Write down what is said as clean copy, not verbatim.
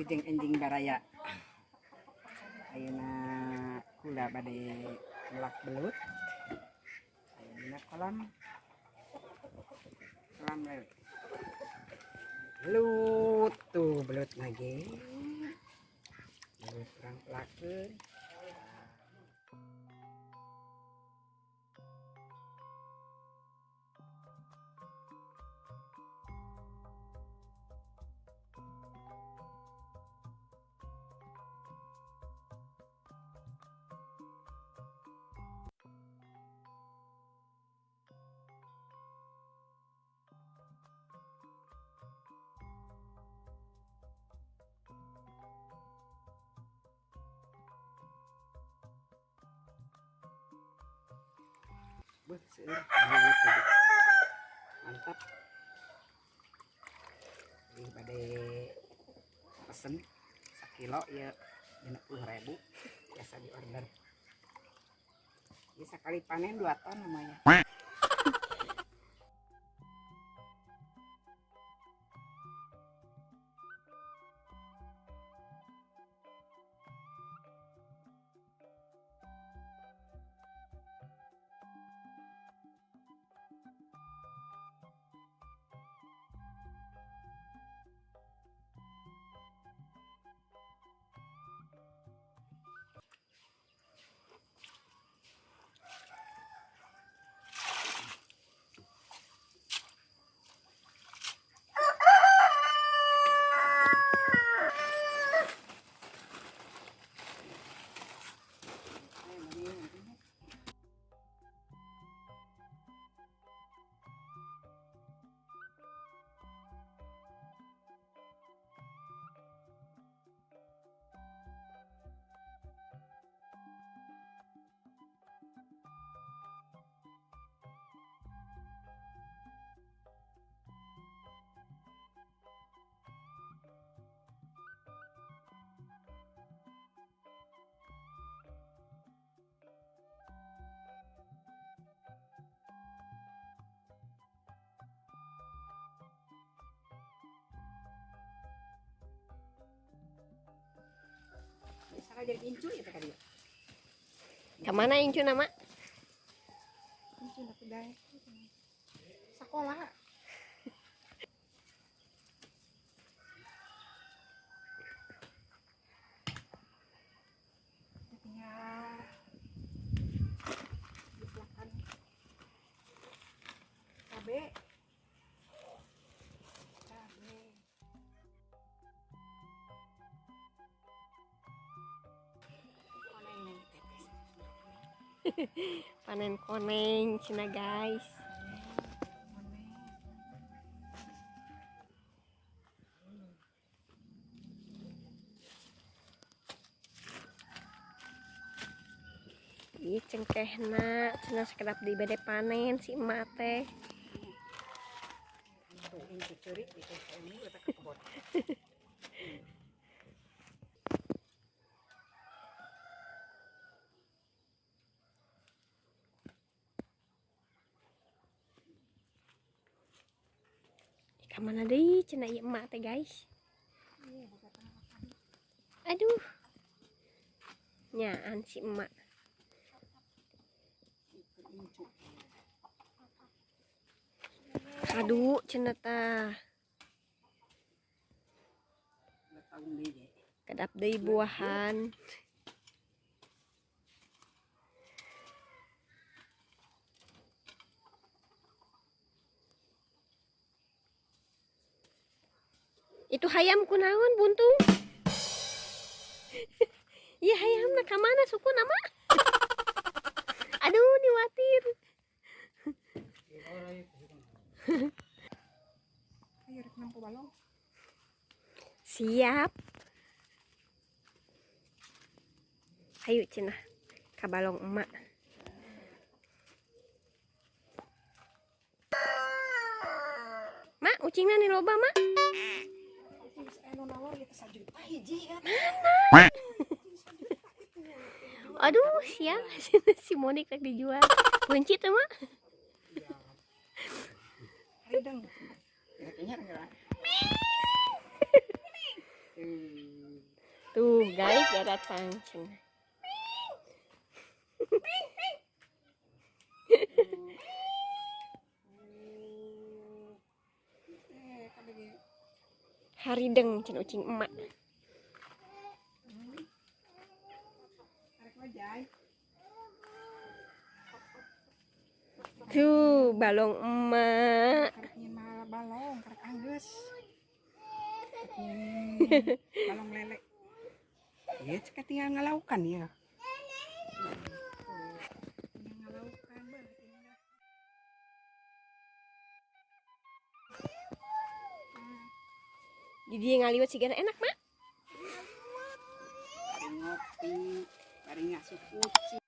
wilujeng enjing baraya. Ayeuna kula bade melak belut. Ayeuna kolam lele. Belut tuh belut lagi. Belut kurang pelakeun. Mantap. Ini pada pesen 1 kilo ya 60.000 biasa di order. Bisa kali panen 2 ton namanya. Jadi incu ya tadi. Kemana incu nama? Incu nak kedai. Sekolah. Tinggal diplakan cabe. Panen koneng cina guys. Ih cengkehna cina sekedap di bade panen si emak teh. Incu curi gitu ini letak ke kebun. Kamana deui cenah ieu emak teh guys. Aduh. Nyaan si emak. Aduh cenah tah. Kedap deui buahan. Itu hayam kunaon buntung? Iya hayam nak kamana suku nama? Aduh diwatir. Ayo rek nampu balong. Siap. Ayo cenah ka balong emak. Mak, ucingna nih loba, Mak. Mana? Aduh, siang si Monik lagi dijual. Kunci tuh, Mak. Ayo dong. Kayaknya Tuh guys, dia datang. Cenah. Kabege. Harideng cenah ucing emak. Arek wajai. Tuh balong emak. Karek nyin malah balong, karek anggeus. Balong lele. Ya, cek tinggal ngalaukan ya. Tinggal ngalaukan bah, tinggal. Di dia ngaliwat sigana enak, Mak. Bari ngopi, bari ngasuh kucing.